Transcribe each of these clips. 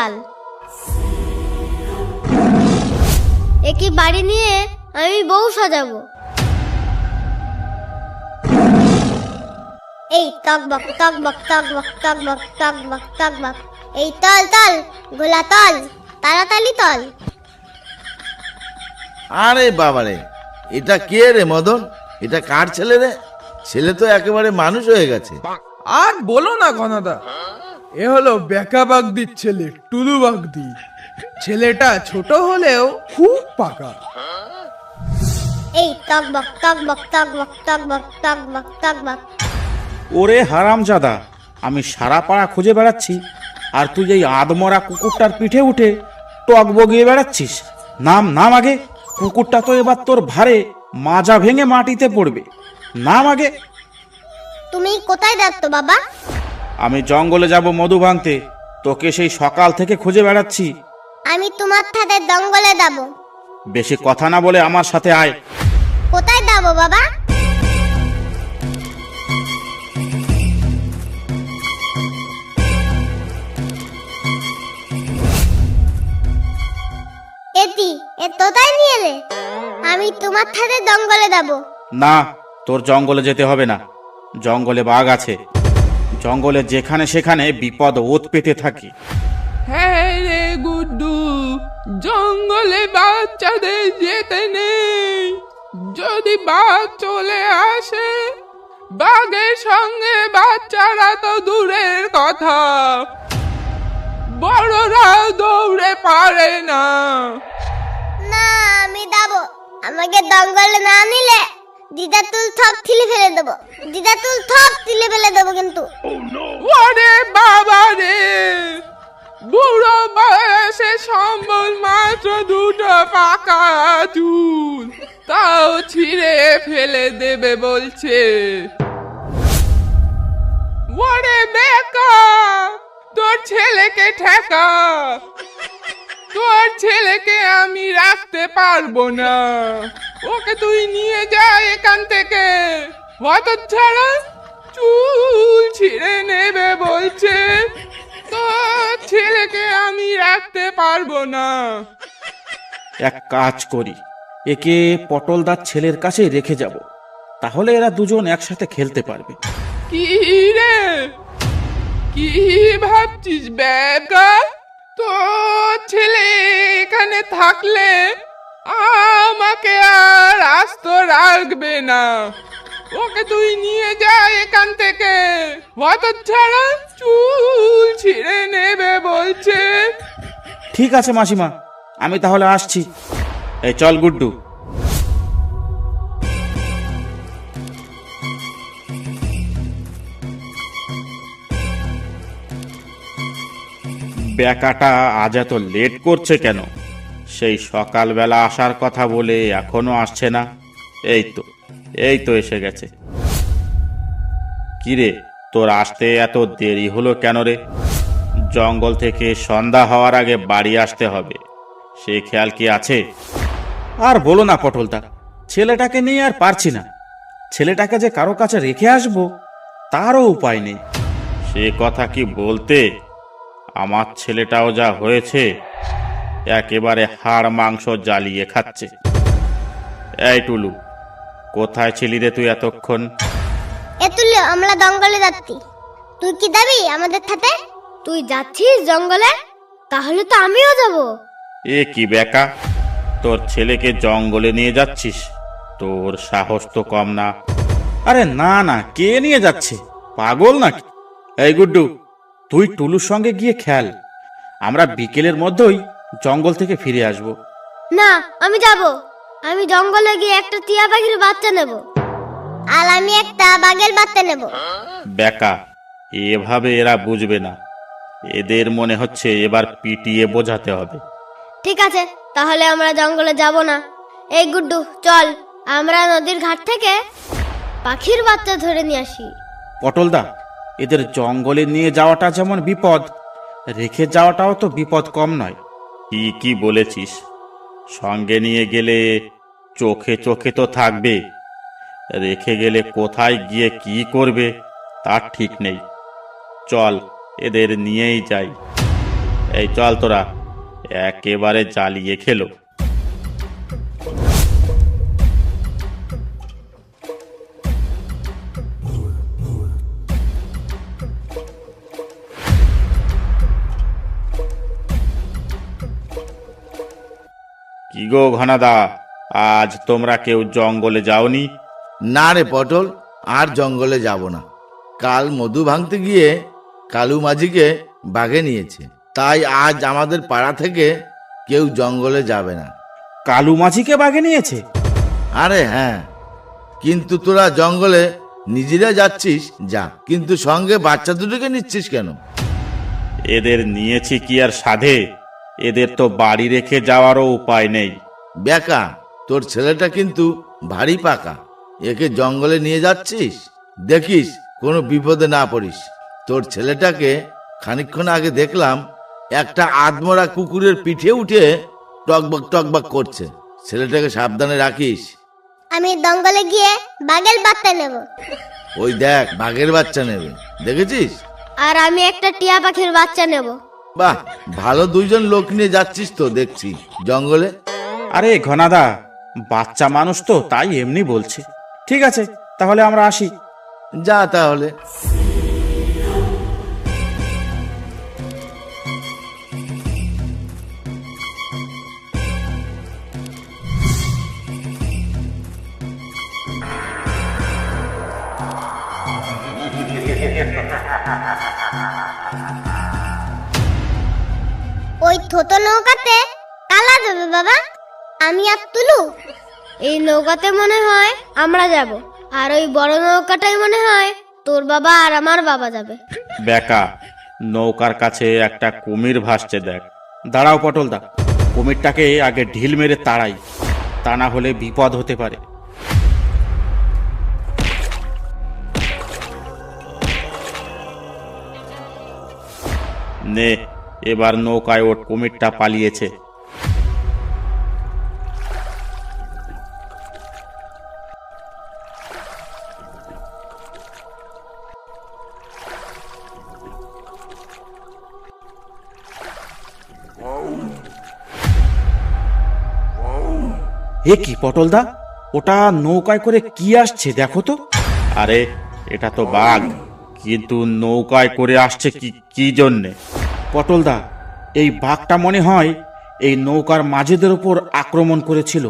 চাল। একই বাড়ি নিয়ে আমি বউ সাজাবো। এই টকবক টকবক টকবক টকবক টকবক টকবক, এই তল তল গোলা তল, তাড়াতাড়ি তল। আরে বাবারে, এটা কে রে মদন? এটা কার ছেলে রে? ছেলে তো একেবারে মানুষ হয়ে গেছে। আর বলো না ঘনাদা, এ হলো বেকা বাগদির ছেলে টুলু বাগদি। ছেলেটা ছোট হলেও খুব পাকা। এই টকবক টকবক টকবক টকবক টকবক টকবক। ওরে হারামজাদা, আমি সারা পাড়া খুঁজে বেড়াচ্ছি, আর তুই এই আদমরা কুকুরটার পিঠে উঠে টক বগিয়ে বেড়াচ্ছিস। নাম নাম আগে, কুকুরটা তো এবার তোর ভারে মাজা ভেঙে মাটিতে পড়বে। নাম আগে। তুমি কোথায় যাচ্ছ বাবা? আমি জঙ্গলে যাব মধু ভাঙতে, তোকে সেই সকাল থেকে খুঁজে বেড়াচ্ছি। আমি তোমার সাথে জঙ্গলে যাব। বেশি কথা না বলে আমার সাথে আয়। কোথায় যাব বাবা? এটি এ তোতাই নিয়ে এলে? আমি তোমার সাথে জঙ্গলে যাব। না, তোর জঙ্গলে যেতে হবে না। জঙ্গলে বাঘ আছে। জঙ্গলে যেখানে সেখানে বিপদ ওত পেতে থাকে। হ্যাঁ রে গুড্ডু, জঙ্গলে বাচ্চাদের যেতে নেই। যদি বাঘ চলে আসে, বাঘের সঙ্গে বাচ্চারা তো দূরের কথা, বড়রা দৌড়ে পারে না। না, আমি যাব। আমাকে জঙ্গলে না নিলে দিদা তুল থপ থিলে ফেলে দেবো। দিদা তুল থপ থিলে ফেলে দেবো কিন্তু। ওরে বাবা রে, বুড়ো বয়সে সম্বল মাত্র দুটো পাকা চুল, তাও ছিঁড়ে ফেলে দেবে বলছে। ওরে বেকা, তোর ছেলেকে ঠেকা। তোর ছেলেকে আমি রাখতে পারবো না। ওকে তুই নিয়ে যা এখান থেকে। অত ছাড়া চুল ছিঁড়ে নেবে বলছে। তোর ছেলেকে আমি রাখতে পারবো না। এক কাজ করি, একে পটলদার ছেলের কাছে রেখে যাব, তাহলে এরা দুজন একসাথে খেলতে পারবে। কি রে, কি ভাবছিস বেকা? তোর ছেলে এখানে থাকলে আমাকে আর আস্ত রাখবে না। ওকে তুই নিয়ে যা এখান থেকে। অত ছাড়া চুল ছিঁড়ে নেবে বলছে। ঠিক আছে মাসিমা, আমি তাহলে আসছি। এই চল গুড্ডু। বেকাটা আজ এত লেট করছে কেন? সেই সকালবেলা আসার কথা বলে এখনো আসছে না। এই তো এসে গেছে। কিরে, তোর আসতে এত দেরি হলো কেন রে? জঙ্গল থেকে সন্ধ্যা হওয়ার আগে বাড়ি আসতে হবে, সে খেয়াল কি আছে? আর বলো না পটলদা, ছেলেটাকে নিয়ে আর পারছি না। ছেলেটাকে যে কারো কাছে রেখে আসবো তারও উপায় নেই। সে কথা কি বলতে, আমার ছেলেটাও যা হয়েছে, একেবারে হাড় মাংস জ্বালিয়ে খাচ্ছে। এই টুলু, কোথায় ছিলি রে তুই এতক্ষণ? এতুলে আমরা জঙ্গলে যাচ্ছি। তুই কি যাবি আমাদের সাথে? তুই যাচ্ছিস জঙ্গলে? তাহলে তো আমিও যাব। এ কি বেকা, তোর ছেলেকে জঙ্গলে নিয়ে যাচ্ছিস? তোর সাহস তো কম না। আরে না না, কে নিয়ে যাচ্ছে? পাগল নাকি? এই গুড্ডু, তুই টুলুর সঙ্গে গিয়ে খেল। আমরা বিকেলের মধ্যেই জঙ্গল থেকে ফিরে আসব। না, আমি যাব। আমি জঙ্গলে গিয়ে একটা টিয়া পাখির বাচ্চা নেব। আর আমি একটা বাঘের বাচ্চা নেব। বেকা, এভাবে এরা বুঝবে না। এদের মনে হচ্ছে এবার পিটিয়ে বোঝাতে হবে। ঠিক আছে, তাহলে আমরা জঙ্গলে যাব না। এই গুড্ডু, চল আমরা নদীর ঘাট থেকে পাখির বাচ্চা ধরে নিয়ে আসি। পটলদা, এদের জঙ্গলে নিয়ে যাওয়াটা যেমন বিপদ, রেখে যাওয়াটাও তো বিপদ কম নয়। কি বলেছিস? সঙ্গে নিয়ে গেলে চোখে চোখে তো থাকবে, রেখে গেলে কোথায় গিয়ে কি করবে তার ঠিক নেই। চল এদের নিয়েই যাই। এই চল তোরা, একেবারে জ্বালিয়ে খেলো। কি গো ঘনাদা, আজ তোমরা কেউ জঙ্গলে যাওনি? না রে পটল, আর জঙ্গলে যাব না। কাল মধু ভাঙতে গিয়ে কালু মাঝিকে বাঘে নিয়েছে, তাই আজ আমাদের পাড়া থেকে কেউ জঙ্গলে যাবে না। কালু মাঝিকে বাঘে নিয়েছে? আরে হ্যাঁ, কিন্তু তোরা জঙ্গলে নিজেরা যাচ্ছিস যা, কিন্তু সঙ্গে বাচ্চা দুটোকে নিচ্ছিস কেন? এদের নিয়েছি কি আর সাধে? এদের তো বাড়ি রেখে যাওয়ারও উপায় নেই। বেকা, তোর ছেলেটা কিন্তু ভারী পাকা, একে জঙ্গলে নিয়ে যাচ্ছিস, দেখিস কোনো বিপদে না পড়িস। তোর ছেলেটাকে খানিকক্ষণ আগে দেখলাম একটা আধমরা কুকুরের পিঠে উঠে টকবক টকবক করছে। ছেলেটাকে সাবধানে রাখিস। আমি জঙ্গলে গিয়ে বাঘের বাচ্চা নেব। ওই দেখ, বাঘের বাচ্চা নেবে, দেখেছিস? আর আমি একটা টিয়া পাখির বাচ্চা নেব। বাহ, ভালো দুইজন লোক নিয়ে যাচ্ছিস তো দেখছি জঙ্গলে। আরে ঘনাদা, বাচ্চা মানুষ তো, তাই এমনি বলছি। ঠিক আছে, তাহলে আমরা আসি। যা তাহলে। ওই ছোট নৌকাতে কালা যাবে বাবা, আমি আর তুলু। এই নৌকাতে মনে হয় আমরা যাব, আর ওই বড় নৌকাটাই মনে হয় তোর বাবা আর আমার বাবা যাবে। বেকা, নৌকার কাছে একটা কুমির ভাসছে দেখ। দাঁড়াও পটলদা, কুমিরটাকে আগে ঢিল মেরে তাড়াই, তা না হলে বিপদ হতে পারে। নে, এবার নৌকায় ওঠ, কুমিরটা পালিয়েছে। এ কি পটলদা, ওটা নৌকায় করে কি আসছে দেখো তো। আরে এটা তো বাঘ, কিন্তু নৌকায় করে আসছে কি কি জন্যে? পটলদা, এই বাঘটা মনে হয় এই নৌকার মাঝিদের উপর আক্রমণ করেছিল,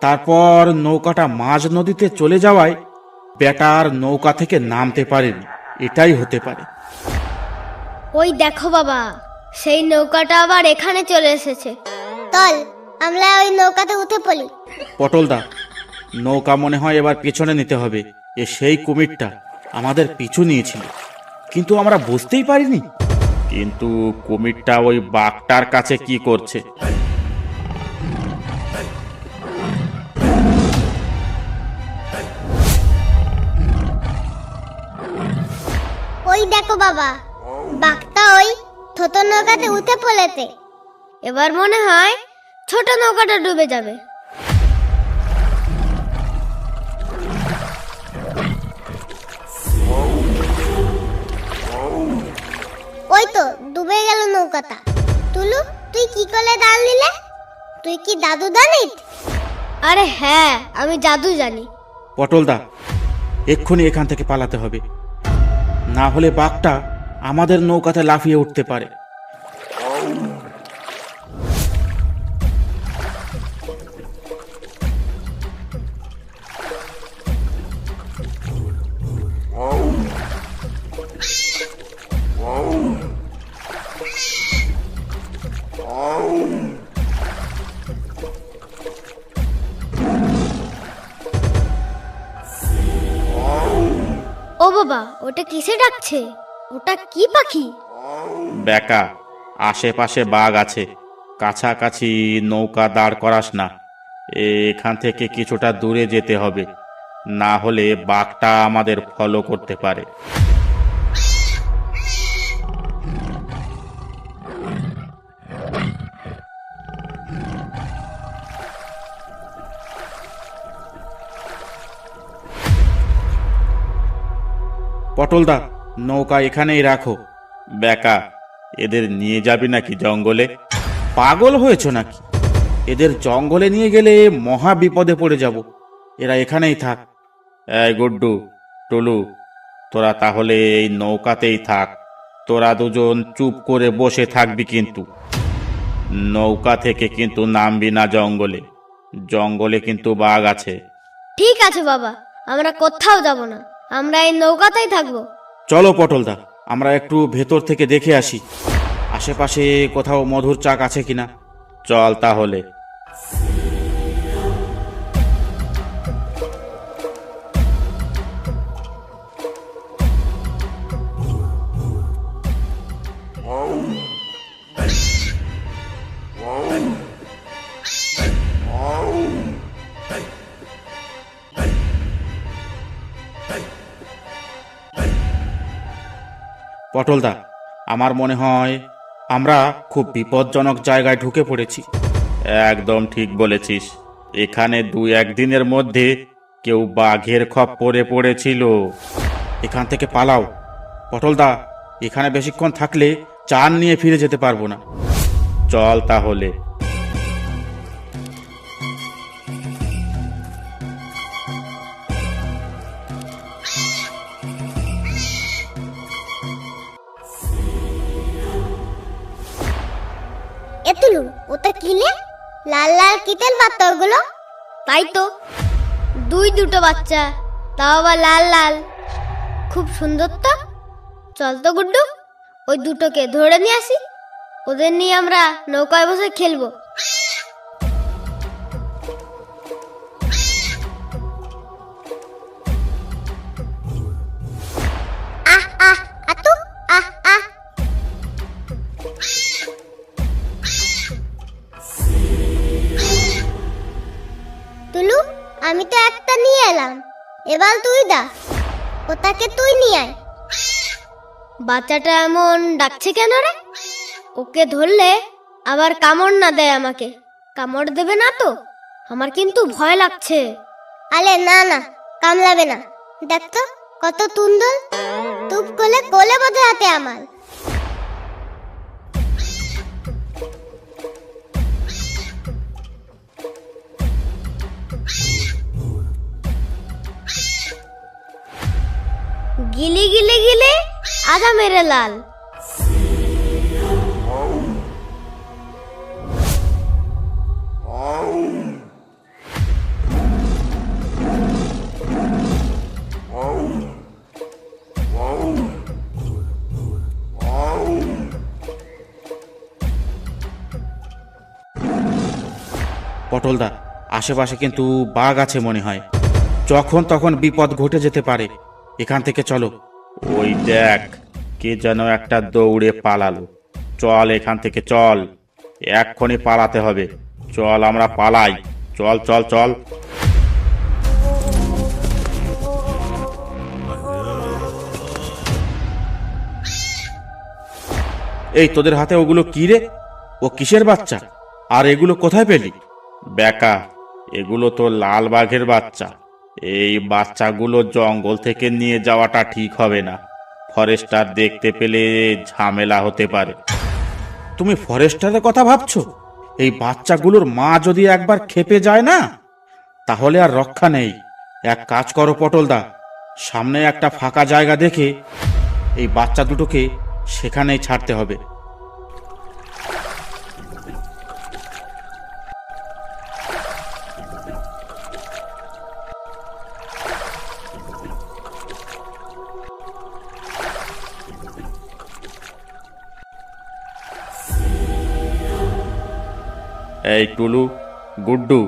তারপর নৌকাটা মাঝ নদীতে চলে যাওয়ায় বেটার নৌকা থেকে নামতে পারেনি। এটাই হতে পারে। ওই দেখো বাবা, সেই নৌকাটা আবার এখানে চলে এসেছে। চল আমরা ওই নৌকাতে উঠে পড়ি। পটলদা, নৌকা মনে হয় এবার পেছনে নিতে হবে। এ সেই কুমিরটা আমাদের পিছু নিয়েছিল, কিন্তু আমরা বুঝতেই পারিনি। কিন্তু কুমিরটা ওই বাঘটার কাছে কি করছে? ওই দেখো বাবা, বাঘটা ওই ছোট নৌকাতে উঠে পড়েছে। এবার মনে হয় ছোট নৌকাটা ডুবে যাবে। ওই তো ডুবে গেল নৌকাটা। তুলু, তুই কি করে দাঁড় নিলে? তুই কি জাদু জানিস? আরে হ্যাঁ, আমি জাদু জানি। পটলদা, এক্ষুনি এখান থেকে পালাতে হবে, না হলে বাঘটা আমাদের নৌকাতে লাফিয়ে উঠতে পারে। ও বাবা, ওটা কিসে ডাকছে? ওটা কি পাখি? বেকা, আশেপাশে বাঘ আছে, কাছাকাছি নৌকা দাঁড় করাস না। এখান থেকে কিছুটা দূরে যেতে হবে, না হলে বাঘটা আমাদের ফলো করতে পারে। পটলদা, নৌকা এখানেই রাখো। বেকা, এদের নিয়ে যাবি নাকি জঙ্গলে? পাগল হয়েছ নাকি? এদের জঙ্গলে নিয়ে গেলে মহা বিপদে পড়ে যাব। এরা এখানেই থাক। এই গুড্ডু, টুলু, তোরা তাহলে এই নৌকাতেই থাক। তোরা দুজন চুপ করে বসে থাকবি, কিন্তু নৌকা থেকে কিন্তু নামবি না জঙ্গলে। জঙ্গলে কিন্তু বাঘ আছে। ঠিক আছে বাবা, আমরা কোথাও যাব না, আমরা এই নৌকাতেই থাকবো। চলো পটলদা, আমরা একটু ভেতর থেকে দেখে আসি আশেপাশে কোথাও মধুর চাক আছে কিনা। চল তাহলে। পটলদা, আমার মনে হয় আমরা খুব বিপজ্জনক জায়গায় ঢুকে পড়েছি। একদম ঠিক বলেছিস। এখানে 2-1 দিনের মধ্যে কেউ বাঘের খপ্পরে পড়েছিল। এখান থেকে পালাও পটলদা, এখানে বেশিক্ষণ থাকলে চান নিয়ে ফিরে যেতে পারবো না। চল তাহলে। এতুলু, ওটা কিলে লাল লাল কিতেল বাচ্চা ওগুলো? তাই তো, দুটো বাচ্চা, তাও আবার লাল লাল, খুব সুন্দর তো। চল তো গুড্ডু, ওই দুটোকে ধরে নিয়ে আসি, ওদের নিয়ে আমরা নৌকায় বসে খেলবো। আহ আহ আতু আহ আহ। তুলু, আমি তো একটা নিয়ে এলাম, এবার তুই দা, ওটাকে তুই নিয়ে আয়। বাচ্চাটা এমন ডাকছে কেন রে? ওকে ধরলে আবার কামড় না দেয় আমাকে? কামড় দেবে না তো? আমার কিন্তু ভয় লাগছে। আরে না না, কামড়াবে না। দেখ তো কত সুন্দর, তুপ কোলে কোলে বোধ হাতে আমার। গিলি গিলে গিলে আধা মেরে লাল। পটলদা, আশেপাশে কিন্তু বাঘ আছে মনে হয়। যখন তখন বিপদ ঘটে যেতে পারে। এখান থেকে চলো। ওই দেখ, কে যেন একটা দৌড়ে পালালো। চল এখান থেকে, চল, এক্ষুনি পালাতে হবে। চল আমরা পালাই, চল চল চল। এই তোদের হাতে ওগুলো কি রে? ও কিসের বাচ্চা? আর এগুলো কোথায় পেলি? বেকা, এগুলো তো লাল বাঘের বাচ্চা। এই বাচ্চাগুলো জঙ্গল থেকে নিয়ে যাওয়াটা ঠিক হবে না। ফরেস্টার দেখতে পেলে ঝামেলা হতে পারে। তুমি ফরেস্টারের কথা ভাবছো? এই বাচ্চাগুলোর মা যদি একবার খেপে যায় না, তাহলে আর রক্ষা নেই। এক কাজ করো পটলদা, সামনে একটা ফাঁকা জায়গা দেখে এই বাচ্চা দুটোকে সেখানেই ছাড়তে হবে। এই টুলু, গুড্ডু,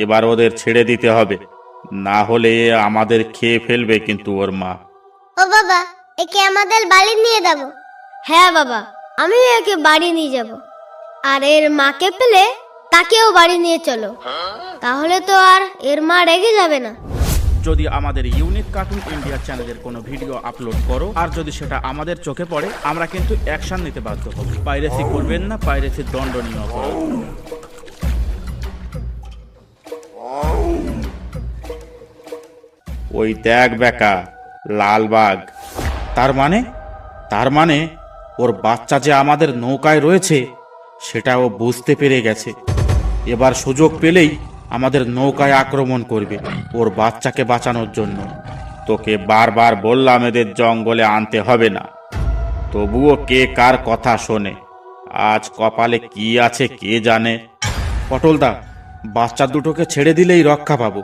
এবার ওদের ছেড়ে দিতে হবে, না হলে আমাদের খেয়ে ফেলবে কিন্তু ওর মা। ও বাবা, একে আমাদের বাড়ি নিয়ে যাব। হ্যাঁ বাবা, আমি একে বাড়ি নিয়ে যাব। আর এর মাকে পেলে তাকেও বাড়ি নিয়ে চলো, তাহলে তো আর এর মা রেগে যাবে না। যদি আমাদের ইউনিক কার্টুন ইন্ডিয়া চ্যানেলের কোনো ভিডিও আপলোড করো আর যদি সেটা আমাদের চোখে পড়ে, আমরা কিন্তু অ্যাকশন নিতে বাধ্য হব। পাইরেসি করবেন না, পাইরেসি দণ্ডনীয় অপরাধ। ওই দেখ বেকা, লালবাগ। তার মানে ওর বাচ্চা যে আমাদের নৌকায় রয়েছে সেটা ও বুঝতে পেরে গেছে। এবার সুযোগ পেলেই আমাদের নৌকায় আক্রমণ করবে ওর বাচ্চাকে বাঁচানোর জন্য। তোকে বারবার বললাম এদের জঙ্গলে আনতে হবে না, তবুও কে কার কথা শোনে। আজ কপালে কি আছে কে জানে। পটলদা, বাচ্চা দুটোকে ছেড়ে দিলেই রক্ষা পাবো,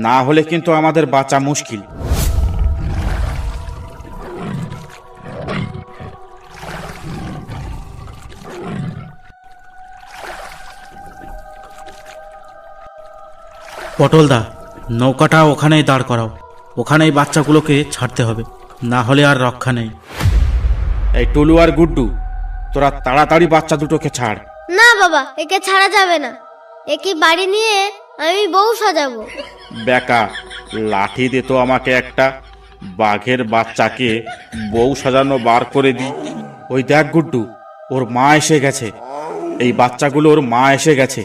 না হলে কিন্তু আমাদের বাঁচা মুশকিল। পটলদা, নৌকাটা ওখানেই দাঁড় করাও, ওখানেই বাচ্চাগুলোকে ছাড়তে হবে, না হলে আর রক্ষা নেই। এই টুলু আর গুড্ডু, তোরা তাড়াতাড়ি বাচ্চা দুটোকে ছাড়। না বাবা, একে ছাড়া যাবে না। একে বাড়ি নিয়ে আমি বউ সাজাবো। বেকা, লাঠি দে তো আমাকে একটা। বাঘের বাচ্চাকে বউ সাজানো বার করে দি। ওই দেখ গুড্ডু, ওর মা এসে গেছে। এই বাচ্চাগুলো ওর মা এসে গেছে।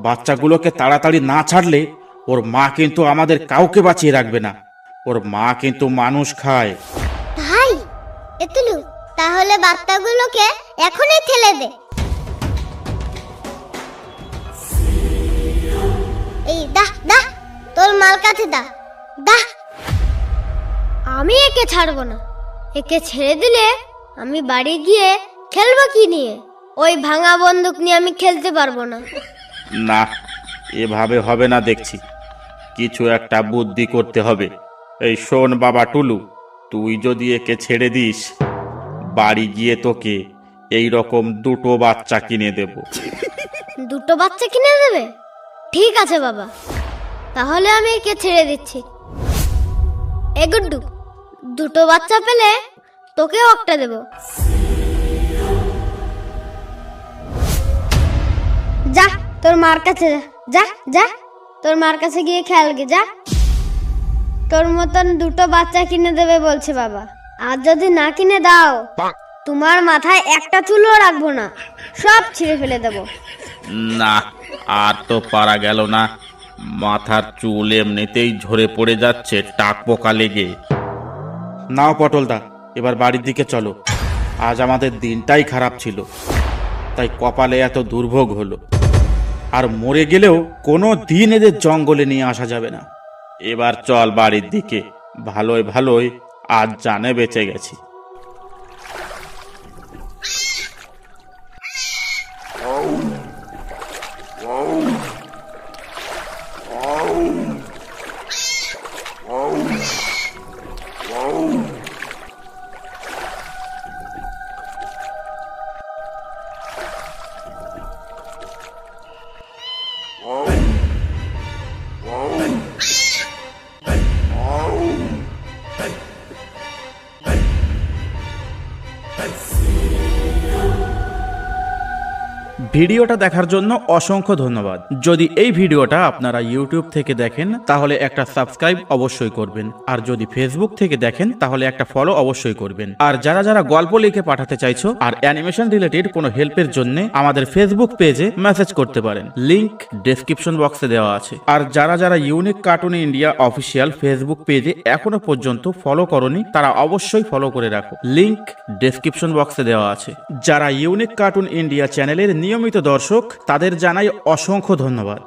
বাচ্চাগুলোকে তাড়াতাড়ি না ছাড়লে ওর মা কিন্তু আমাদের কাউকে বাঁচিয়ে রাখবে না। ওর মা কিন্তু মানুষ খায়। ভাই এতুলু, তাহলে বাচ্চাগুলোকে এখনই ঠেলে দে। এই দা দা, তোর মাল কাছে দা দা। আমি একে ছাড়বো না। একে ছেড়ে দিলে আমি বাড়ি গিয়ে খেলবো কি নিয়ে? ওই ভাঙা বন্দুক নিয়ে আমি খেলতে পারবো না। না, এভাবে হবে না দেখছি। কিছু একটা বুদ্ধি করতে হবে। এই শোন বাবা টুলু, তুই যদি একে ছেড়ে দিস, বাড়ি গিয়ে তোকে এই রকম দুটো বাচ্চা কিনে দেব। দুটো বাচ্চা কিনে দেবে? ঠিক আছে বাবা, তাহলে আমি একে ছেড়ে দিচ্ছি। এ গুড্ডু, দুটো বাচ্চা পেলে তোকেও একটা দেব। যা তোর মার কাছে যা, যা যা, তোর মার কাছে গিয়ে খেল গে যা। তোর মতন দুটো বাচ্চা কিনে দেবে বলছে বাবা। আর যদি না কিনে দাও, তোমার মাথায় একটা চুলও রাখবো না, সব ছিঁড়ে ফেলে দেবো। না, আর তো পারা গেল না। মাথার চুল এমনিতেই ঝরে পড়ে যাচ্ছে টাক পোকা লেগে। নাও পটলদা, এবার বাড়ির দিকে চলো। আজ আমাদের দিনটাই খারাপ ছিল, তাই কপালে এত দুর্ভোগ হলো। আর মরে গেলেও কোনো দিন এদের জঙ্গলে নিয়ে আসা যাবে না। এবার চল বাড়ির দিকে। ভালোই ভালোই আজ জানে বেঁচে গেছি। ভিডিওটা দেখার জন্য অসংখ্য ধন্যবাদ। যদি এই ভিডিওটা আপনারা ইউটিউব থেকে দেখেন তাহলে একটা সাবস্ক্রাইব অবশ্যই করবেন, আর যদি ফেসবুক থেকে দেখেন তাহলে একটা ফলো অবশ্যই করবেন। আর যারা যারা গল্প লিখে পাঠাতে চাইছো আর অ্যানিমেশন রিলেটেড কোনো হেল্পের জন্য আমাদের ফেসবুক পেজে মেসেজ করতে পারেন, লিংক ডেসক্রিপশন বক্সে দেওয়া আছে। আর যারা যারা unique cartoon India official Facebook পেজে এখনো পর্যন্ত ফলো করনি তারা অবশ্যই ফলো করে রাখো, লিংক ডেসক্রিপশন বক্সে দেওয়া আছে। যারা ইউনিক কার্টুন ইন্ডিয়া চ্যানেলের নিয়মিত দর্শক তাদের জানাই অসংখ্য ধন্যবাদ।